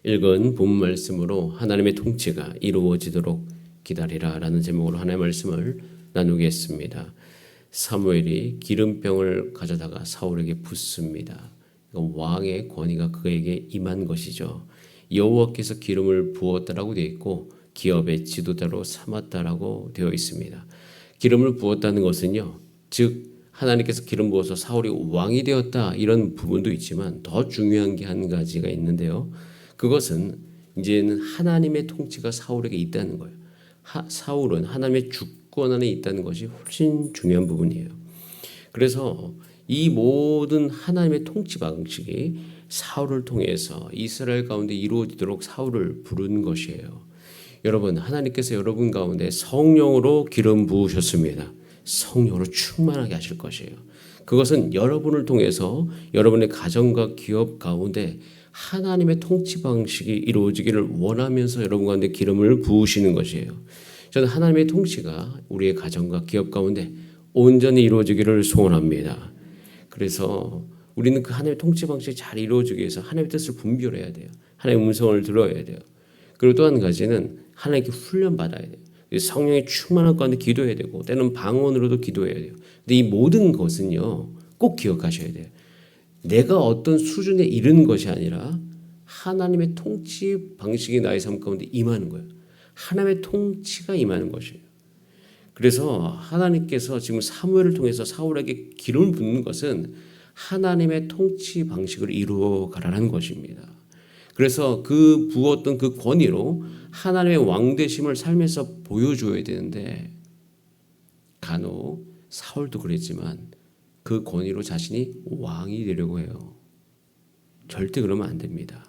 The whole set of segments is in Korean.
읽은 본 말씀으로 하나님의 통치가 이루어지도록 기다리라 라는 제목으로 하나님의 말씀을 나누겠습니다. 사무엘이 기름병을 가져다가 사울에게 붓습니다. 왕의 권위가 그에게 임한 것이죠. 여호와께서 기름을 부었다라고 되어 있고 기업의 지도자로 삼았다라고 되어 있습니다. 기름을 부었다는 것은요, 즉 하나님께서 기름 부어서 사울이 왕이 되었다 이런 부분도 있지만 더 중요한 게 한 가지가 있는데요. 그것은 이제는 하나님의 통치가 사울에게 있다는 거예요. 사울은 하나님의 주권 안에 있다는 것이 훨씬 중요한 부분이에요. 그래서 이 모든 하나님의 통치 방식이 사울을 통해서 이스라엘 가운데 이루어지도록 사울을 부른 것이에요. 여러분, 하나님께서 여러분 가운데 성령으로 기름 부으셨습니다. 성령으로 충만하게 하실 것이에요. 그것은 여러분을 통해서 여러분의 가정과 기업 가운데 하나님의 통치 방식이 이루어지기를 원하면서 여러분 가운데 기름을 부으시는 것이에요. 저는 하나님의 통치가 우리의 가정과 기업 가운데 온전히 이루어지기를 소원합니다. 그래서 우리는 그 하나님의 통치 방식이 잘 이루어지기 위해서 하나님의 뜻을 분별해야 돼요. 하나님의 음성을 들어야 돼요. 그리고 또 한 가지는 하나님께 훈련받아야 돼요. 성령의 충만한 가운데 기도해야 되고 때는 방언으로도 기도해야 돼요. 근데 이 모든 것은요, 꼭 기억하셔야 돼요. 내가 어떤 수준에 이르는 것이 아니라 하나님의 통치 방식이 나의 삶 가운데 임하는 거예요. 하나님의 통치가 임하는 것이에요. 그래서 하나님께서 지금 사무엘을 통해서 사울에게 기름을 붓는 것은 하나님의 통치 방식을 이루어 가라는 것입니다. 그래서 그 부었던 그 권위로 하나님의 왕되심을 삶에서 보여줘야 되는데 간혹 사울도 그랬지만 그 권위로 자신이 왕이 되려고 해요. 절대 그러면 안 됩니다.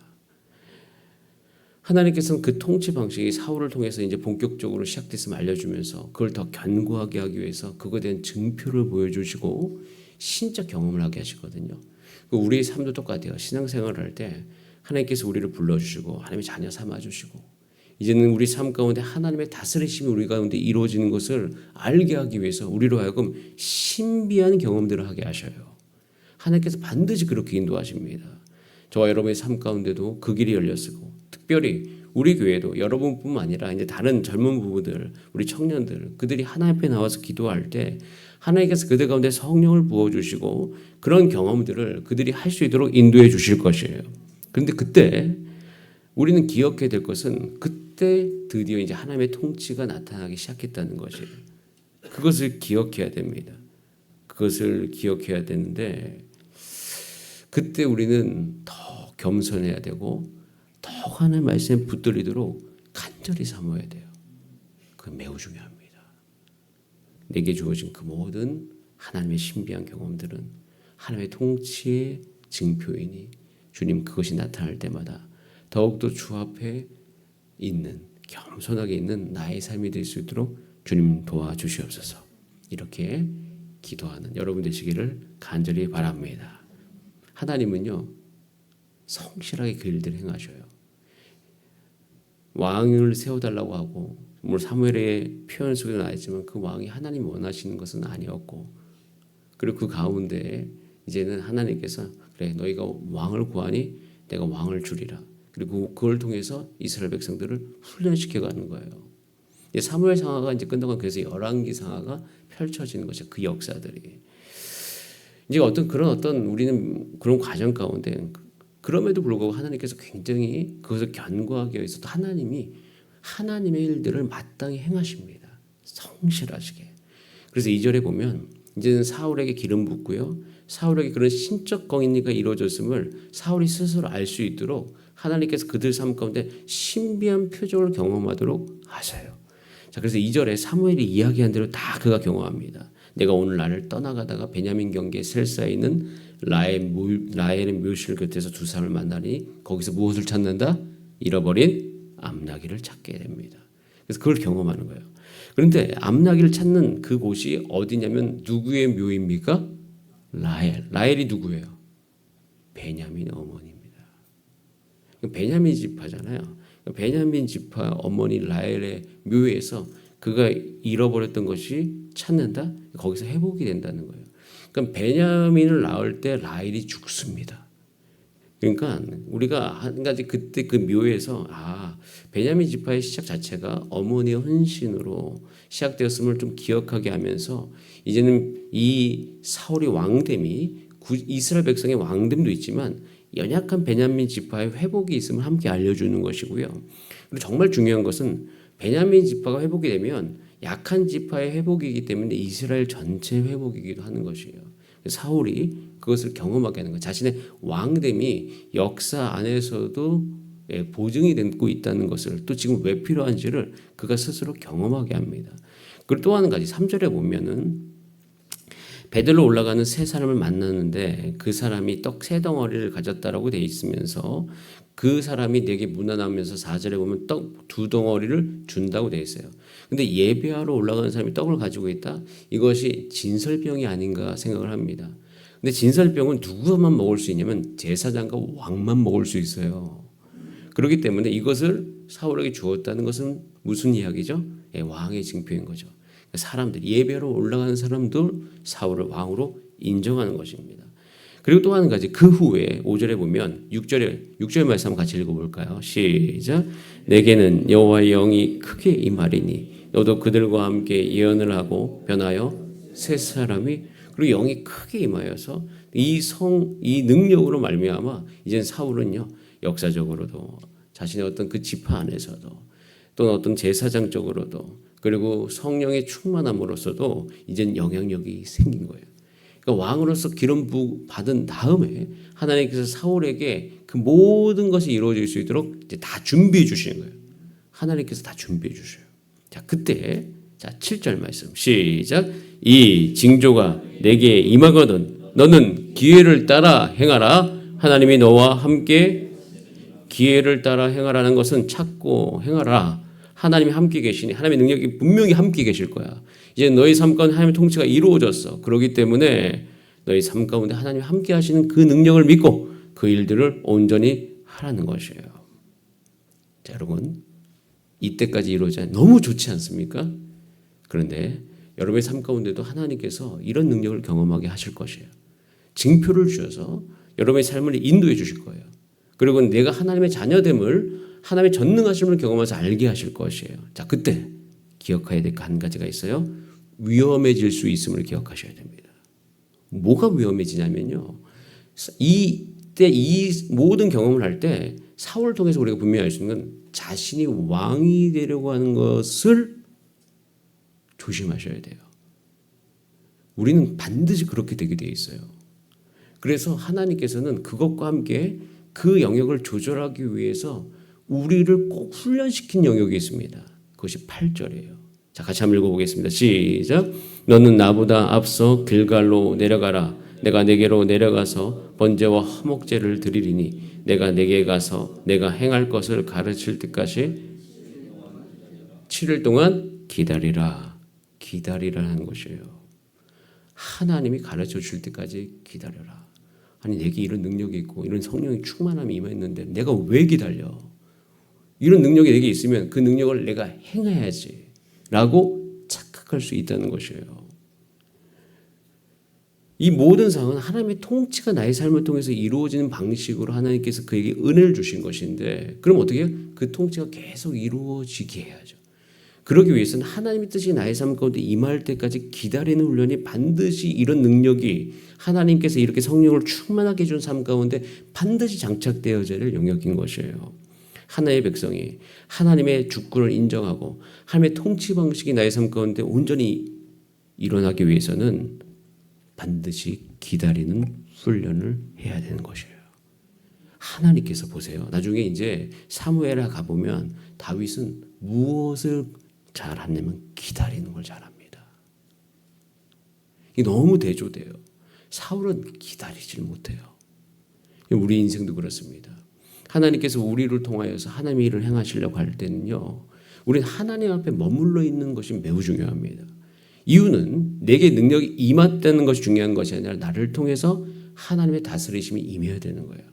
하나님께서는 그 통치 방식이 사울을 통해서 이제 본격적으로 시작됐음을 알려주면서 그걸 더 견고하게 하기 위해서 그거에 대한 증표를 보여주시고 신적 경험을 하게 하시거든요. 우리의 삶도 똑같아요. 신앙생활을 할 때 하나님께서 우리를 불러주시고 하나님의 자녀 삼아주시고 이제는 우리 삶 가운데 하나님의 다스리심이 우리 가운데 이루어지는 것을 알게 하기 위해서 우리로 하여금 신비한 경험들을 하게 하셔요. 하나님께서 반드시 그렇게 인도하십니다. 저와 여러분의 삶 가운데도 그 길이 열렸고 특별히 우리 교회도 여러분뿐만 아니라 이제 다른 젊은 부부들, 우리 청년들, 그들이 하나님 앞에 나와서 기도할 때 하나님께서 그들 가운데 성령을 부어주시고 그런 경험들을 그들이 할 수 있도록 인도해 주실 것이에요. 그런데 그때 우리는 기억해야 될 것은 그때 드디어 이제 하나님의 통치가 나타나기 시작했다는 것이에요. 그것을 기억해야 됩니다. 그것을 기억해야 되는데 그때 우리는 더 겸손해야 되고 더 하나님의 말씀에 붙들리도록 간절히 사모해야 돼요. 그게 매우 중요합니다. 내게 주어진 그 모든 하나님의 신비한 경험들은 하나님의 통치의 증표이니 주님 그것이 나타날 때마다 더욱더 주 앞에 있는 겸손하게 있는 나의 삶이 될 수 있도록 주님 도와주시옵소서. 이렇게 기도하는 여러분 되시기를 간절히 바랍니다. 하나님은요 성실하게 그 일들을 행하셔요. 왕을 세워달라고 하고 물론 사무엘의 표현 속에 나있지만 그 왕이 하나님이 원하시는 것은 아니었고 그리고 그 가운데 이제는 하나님께서 그래 너희가 왕을 구하니 내가 왕을 주리라. 그리고 그걸 통해서 이스라엘 백성들을 훈련시켜가는 거예요. 사무엘 상하가 이제 끝나고 그래서 열왕기 상하가 펼쳐지는 것이죠. 그 역사들이 이제 어떤 우리는 그런 과정 가운데 그럼에도 불구하고 하나님께서 굉장히 그것을 견고하게 위해서 하나님이 하나님의 일들을 마땅히 행하십니다. 성실하시게. 그래서 2절에 보면 이제는 사울에게 기름 붓고요. 사울에게 그런 신적 공의가 이루어졌음을 사울이 스스로 알 수 있도록 하나님께서 그들 삶 가운데 신비한 표적을 경험하도록 하셔요. 자, 그래서 2절에 사무엘이 이야기한 대로 다 그가 경험합니다. 내가 오늘 나를 떠나가다가 베냐민 경계 셀사에 있는 라헬의 묘실 곁에서 두 사람을 만나니 거기서 무엇을 찾는다? 잃어버린 암나귀를 찾게 됩니다. 그래서 그걸 경험하는 거예요. 그런데 암나귀를 찾는 그곳이 어디냐면 누구의 묘입니까? 라헬이 누구예요? 베냐민 어머니입니다. 베냐민 지파잖아요. 베냐민 지파 어머니 라헬의 묘에서 그가 잃어버렸던 것이 찾는다? 거기서 회복이 된다는 거예요. 그러니까 베냐민을 낳을 때 라헬이 죽습니다. 그러니까 우리가 한 가지 그때 그 묘에서 베냐민 지파의 시작 자체가 어머니의 헌신으로 시작되었음을 좀 기억하게 하면서 이제는 이 사울의 왕됨이 이스라엘 백성의 왕됨도 있지만 연약한 베냐민 지파의 회복이 있음을 함께 알려주는 것이고요. 그리고 정말 중요한 것은 베냐민 지파가 회복이 되면 약한 지파의 회복이기 때문에 이스라엘 전체 회복이기도 하는 것이에요. 사울이 그것을 경험하게 하는 것, 자신의 왕됨이 역사 안에서도 보증이 되고 있다는 것을 또 지금 왜 필요한지를 그가 스스로 경험하게 합니다. 그리고 또 한 가지 3절에 보면은 베들로 올라가는 세 사람을 만나는데 그 사람이 떡 세 덩어리를 가졌다라고 돼 있으면서 그 사람이 내게 문안하면서 4절에 보면 떡 두 덩어리를 준다고 돼 있어요. 근데 예배하러 올라가는 사람이 떡을 가지고 있다? 이것이 진설병이 아닌가 생각을 합니다. 근데 진설병은 누구만 먹을 수 있냐면 제사장과 왕만 먹을 수 있어요. 그렇기 때문에 이것을 사울에게 주었다는 것은 무슨 이야기죠? 왕의 징표인 거죠. 사람들, 예배로 올라가는 사람들 사울을 왕으로 인정하는 것입니다. 그리고 또 한 가지, 그 후에 5절에 보면 6절 말씀 같이 읽어볼까요? 시작. 내게는 여호와의 영이 크게 임하리니 너도 그들과 함께 예언을 하고 변하여 세 사람이, 그리고 영이 크게 임하여서 이 능력으로 말미암아 이젠 사울은요 역사적으로도 자신의 어떤 그 지파 안에서도 또는 어떤 제사장적으로도 그리고 성령의 충만함으로써도 이젠 영향력이 생긴 거예요. 그러니까 왕으로서 기름 부음 받은 다음에 하나님께서 사울에게 그 모든 것이 이루어질 수 있도록 이제 다 준비해 주시는 거예요. 하나님께서 다 준비해 주셔요. 자, 그때 7절 말씀 시작. 이 징조가 내게 임하거든 너는 기회를 따라 행하라. 하나님이 너와 함께. 기회를 따라 행하라는 것은 찾고 행하라. 하나님이 함께 계시니 하나님의 능력이 분명히 함께 계실 거야. 이제 너희 삶 가운데 하나님의 통치가 이루어졌어. 그렇기 때문에 너희 삶 가운데 하나님이 함께 하시는 그 능력을 믿고 그 일들을 온전히 하라는 것이에요. 자, 여러분 이때까지 이루어져 너무 좋지 않습니까? 그런데 여러분의 삶 가운데도 하나님께서 이런 능력을 경험하게 하실 것이에요. 징표를 주셔서 여러분의 삶을 인도해 주실 거예요. 그리고 내가 하나님의 자녀됨을 하나님의 전능하심을 경험해서 알게 하실 것이에요. 자, 그때 기억해야 될 한 가지가 있어요. 위험해질 수 있음을 기억하셔야 됩니다. 뭐가 위험해지냐면요. 이때 이 모든 경험을 할 때 사울을 통해서 우리가 분명히 알 수 있는 건 자신이 왕이 되려고 하는 것을 조심하셔야 돼요. 우리는 반드시 그렇게 되게 돼 있어요. 그래서 하나님께서는 그것과 함께 그 영역을 조절하기 위해서 우리를 꼭 훈련시킨 영역이 있습니다. 그것이 8절이에요. 자, 같이 한번 읽어보겠습니다. 시작. 너는 나보다 앞서 길갈로 내려가라. 내가 내게로 내려가서 번제와 화목제를 드리리니 내가 내게 가서 내가 행할 것을 가르칠 때까지 7일 동안 기다리라. 기다리라는 것이에요. 하나님이 가르쳐 줄 때까지 기다려라. 아니 내게 이런 능력이 있고 이런 성령의 충만함이 임했는데 내가 왜 기다려? 이런 능력이 내게 있으면 그 능력을 내가 행해야지 라고 착각할 수 있다는 것이에요. 이 모든 상황은 하나님의 통치가 나의 삶을 통해서 이루어지는 방식으로 하나님께서 그에게 은혜를 주신 것인데 그럼 어떻게 해요? 그 통치가 계속 이루어지게 해야죠. 그러기 위해서는 하나님의 뜻이 나의 삶 가운데 임할 때까지 기다리는 훈련이 반드시 이런 능력이 하나님께서 이렇게 성령을 충만하게 해준 삶 가운데 반드시 장착되어져야 될 영역인 것이에요. 하나의 백성이 하나님의 주권을 인정하고 하나님의 통치 방식이 나의 삶 가운데 온전히 일어나기 위해서는 반드시 기다리는 훈련을 해야 되는 것이에요. 하나님께서 보세요. 나중에 이제 사무엘에 가보면 다윗은 무엇을 잘하냐면 기다리는 걸 잘합니다. 이게 너무 대조돼요. 사울은 기다리질 못해요. 우리 인생도 그렇습니다. 하나님께서 우리를 통하여서 하나님의 일을 행하시려고 할 때는요. 우리는 하나님 앞에 머물러 있는 것이 매우 중요합니다. 이유는 내게 능력이 임했다는 것이 중요한 것이 아니라 나를 통해서 하나님의 다스리심이 임해야 되는 거예요.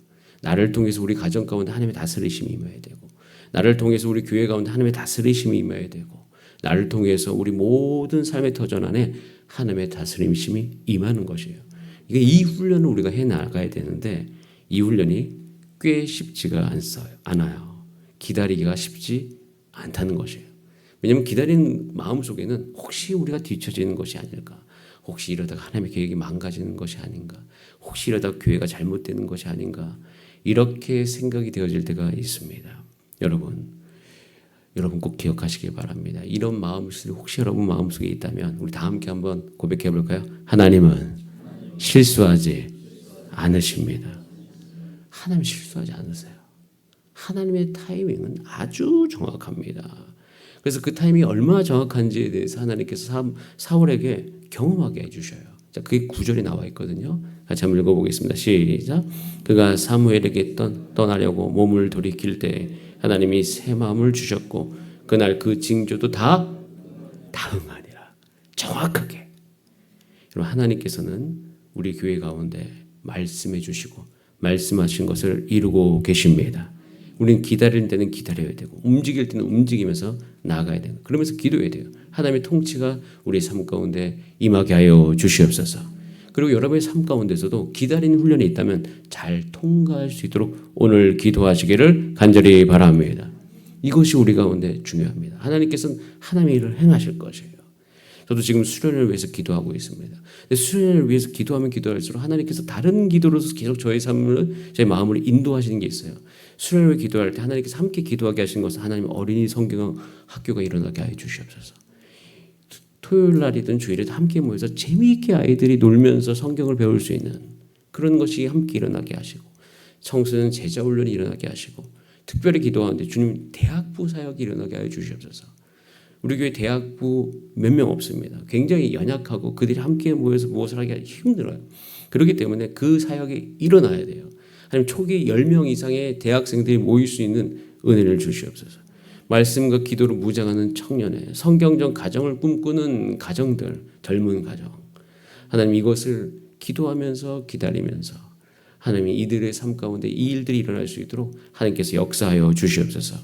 나를 통해서 우리 가정 가운데 하나님의 다스리심이 임해야 되고 나를 통해서 우리 교회 가운데 하나님의 다스리심이 임해야 되고 나를 통해서 우리 모든 삶의 터전 안에 하나님의 다스림심이 임하는 것이에요. 이 훈련을 우리가 해나가야 되는데 이 훈련이 꽤 쉽지가 않아요. 기다리기가 쉽지 않다는 것이에요. 왜냐하면 기다리는 마음 속에는 혹시 우리가 뒤처지는 것이 아닐까, 혹시 이러다가 하나님의 계획이 망가지는 것이 아닌가, 혹시 이러다가 교회가 잘못되는 것이 아닌가, 이렇게 생각이 되어질 때가 있습니다. 여러분 꼭 기억하시기 바랍니다. 이런 마음이 혹시 여러분 마음속에 있다면 우리 다 함께 한번 고백해 볼까요? 하나님은 실수하지 않으십니다. 하나님 실수하지 않으세요. 하나님의 타이밍은 아주 정확합니다. 그래서 그 타이밍이 얼마나 정확한지에 대해서 하나님께서 사울에게 경험하게 해주셔요. 자, 그게 9절에 나와 있거든요. 같이 한번 읽어보겠습니다. 시작. 그가 사무엘에게 떠나려고 몸을 돌이킬 때 하나님이 새 마음을 주셨고 그날 그 징조도 다 응하니라. 정확하게. 여러분, 하나님께서는 우리 교회 가운데 말씀해 주시고 말씀하신 것을 이루고 계십니다. 우리는 기다릴 때는 기다려야 되고 움직일 때는 움직이면서 나아가야 되고 그러면서 기도해야 돼요. 하나님의 통치가 우리 삶 가운데 임하게 하여 주시옵소서. 그리고 여러분의 삶 가운데서도 기다리는 훈련이 있다면 잘 통과할 수 있도록 오늘 기도하시기를 간절히 바랍니다. 이것이 우리 가운데 중요합니다. 하나님께서는 하나님의 일을 행하실 것이에요. 저도 지금 수련을 위해서 기도하고 있습니다. 근데 수련을 위해서 기도하면 기도할수록 하나님께서 다른 기도로서 계속 저의 삶을, 제 마음을 인도하시는 게 있어요. 수련을 기도할 때 하나님께서 함께 기도하게 하신 것은 하나님 어린이 성경 학교가 일어나게 하여 주시옵소서. 토요일 날이든 주일에도 함께 모여서 재미있게 아이들이 놀면서 성경을 배울 수 있는 그런 것이 함께 일어나게 하시고 청소년 제자 훈련이 일어나게 하시고 특별히 기도하는데 주님 대학부 사역이 일어나게 하여 주시옵소서. 우리 교회 대학부 몇 명 없습니다. 굉장히 연약하고 그들이 함께 모여서 무엇을 하기가 힘들어요. 그렇기 때문에 그 사역이 일어나야 돼요. 하나님 초기 10명 이상의 대학생들이 모일 수 있는 은혜를 주시옵소서. 말씀과 기도로 무장하는 청년의 성경적 가정을 꿈꾸는 가정들, 젊은 가정. 하나님 이것을 기도하면서 기다리면서 하나님이 이들의 삶 가운데 이 일들이 일어날 수 있도록 하나님께서 역사하여 주시옵소서.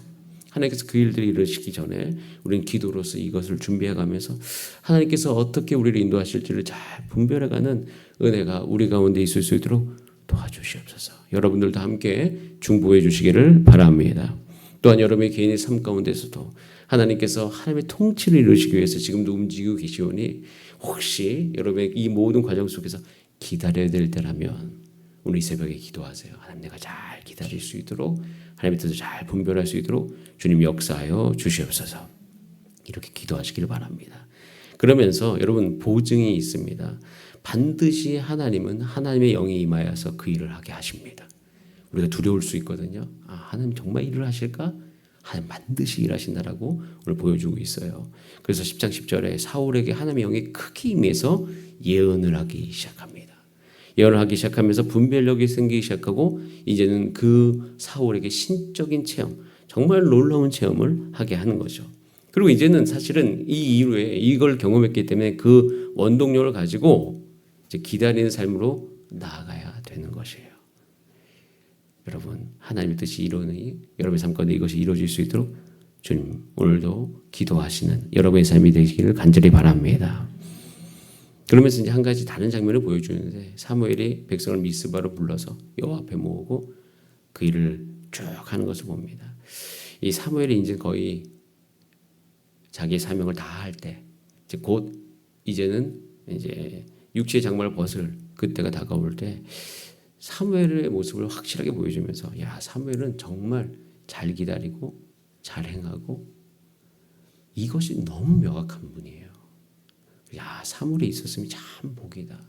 하나님께서 그 일들이 이루시기 전에 우리는 기도로서 이것을 준비해가면서 하나님께서 어떻게 우리를 인도하실지를 잘 분별해가는 은혜가 우리 가운데 있을 수 있도록 도와주시옵소서. 여러분들도 함께 중보해 주시기를 바랍니다. 또한 여러분의 개인의 삶 가운데서도 하나님께서 하나님의 통치를 이루시기 위해서 지금도 움직이고 계시오니 혹시 여러분의 이 모든 과정 속에서 기다려야 될 때라면 오늘 이 새벽에 기도하세요. 하나님 내가 잘 기다릴 수 있도록 하나님의 뜻을 잘 분별할 수 있도록 주님 역사하여 주시옵소서. 이렇게 기도하시길 바랍니다. 그러면서 여러분 보증이 있습니다. 반드시 하나님은 하나님의 영이 임하여서 그 일을 하게 하십니다. 우리가 두려울 수 있거든요. 아, 하나님 정말 일을 하실까? 하나님 반드시 일하신다라고 오늘 보여주고 있어요. 그래서 10장 10절에 사울에게 하나님의 영이 크게 임해서 예언을 하기 시작합니다. 예언을 하기 시작하면서 분별력이 생기기 시작하고 이제는 그 사울에게 신적인 체험, 정말 놀라운 체험을 하게 하는 거죠. 그리고 이제는 사실은 이 이후에 이걸 경험했기 때문에 그 원동력을 가지고 이제 기다리는 삶으로 나아가야 되는 것이에요. 여러분 하나님의 뜻이 이루어지니 여러분의 삶 가운데 이것이 이루어질 수 있도록 주님 오늘도 기도하시는 여러분의 삶이 되시기를 간절히 바랍니다. 그러면서 이제 한 가지 다른 장면을 보여주는데 사무엘이 백성을 미스바로 불러서 여호와 앞에 모으고 그 일을 쭉 하는 것을 봅니다. 이 사무엘이 이제 거의 자기의 사명을 다 할 때 이제 곧 이제는 이제 육체의 장막을 벗을 그때가 다가올 때 사무엘의 모습을 확실하게 보여주면서 야 사무엘은 정말 잘 기다리고 잘 행하고 이것이 너무 명확한 분이에요. 야 사무엘이 있었으면 참 복이다.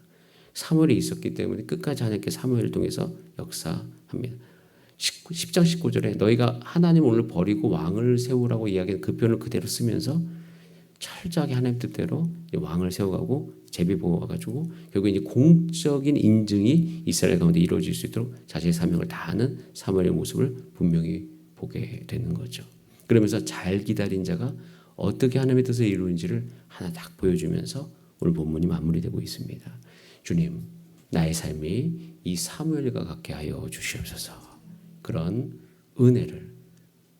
사무엘이 있었기 때문에 끝까지 하나님께 사무엘을 통해서 역사합니다. 10장 19절에 너희가 하나님 오늘 버리고 왕을 세우라고 이야기한 그 표현을 그대로 쓰면서 철저하게 하나님 뜻대로 왕을 세워가고 제비 뽑아가지고 결국 이제 공적인 인증이 이스라엘 가운데 이루어질 수 있도록 자신의 사명을 다하는 사무엘의 모습을 분명히 보게 되는 거죠. 그러면서 잘 기다린 자가 어떻게 하나님의 뜻을 이루는지를 하나 딱 보여주면서 오늘 본문이 마무리되고 있습니다. 주님, 나의 삶이 이 사무엘과 같게 하여 주시옵소서. 그런 은혜를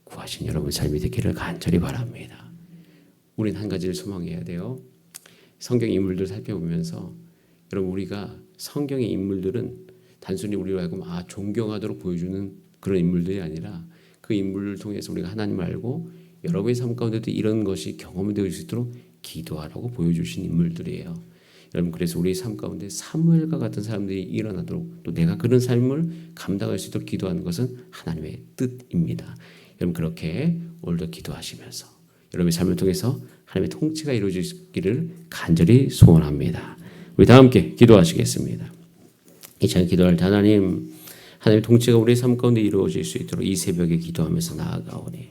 구하신 여러분 삶이 되기를 간절히 바랍니다. 우리는 한 가지를 소망해야 돼요. 성경 인물들 살펴보면서 여러분 우리가 성경의 인물들은 단순히 우리로 하여금 존경하도록 보여주는 그런 인물들이 아니라 그 인물을 통해서 우리가 하나님을 알고 여러분의 삶 가운데도 이런 것이 경험이 될 수 있도록 기도하라고 보여주신 인물들이에요. 여러분, 그래서 우리 삶 가운데 사무엘과 같은 사람들이 일어나도록 또 내가 그런 삶을 감당할 수 있도록 기도하는 것은 하나님의 뜻입니다. 여러분, 그렇게 오늘도 기도하시면서 여러분의 삶을 통해서 하나님의 통치가 이루어지기를 간절히 소원합니다. 우리 다 함께 기도하시겠습니다. 이 시간 기도할 때 하나님의 통치가 우리의 삶 가운데 이루어질 수 있도록 이 새벽에 기도하면서 나아가오니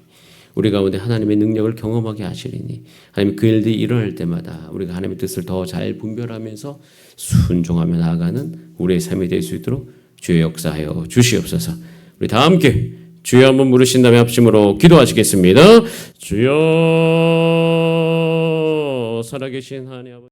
우리 가운데 하나님의 능력을 경험하게 하시리니 하나님 그 일들이 일어날 때마다 우리가 하나님의 뜻을 더 잘 분별하면서 순종하며 나아가는 우리의 삶이 될 수 있도록 주의 역사하여 주시옵소서. 우리 다 함께 주여 한번 부르신 다음에 합심으로 기도하시겠습니다. 주여 살아계신 하나님 아버지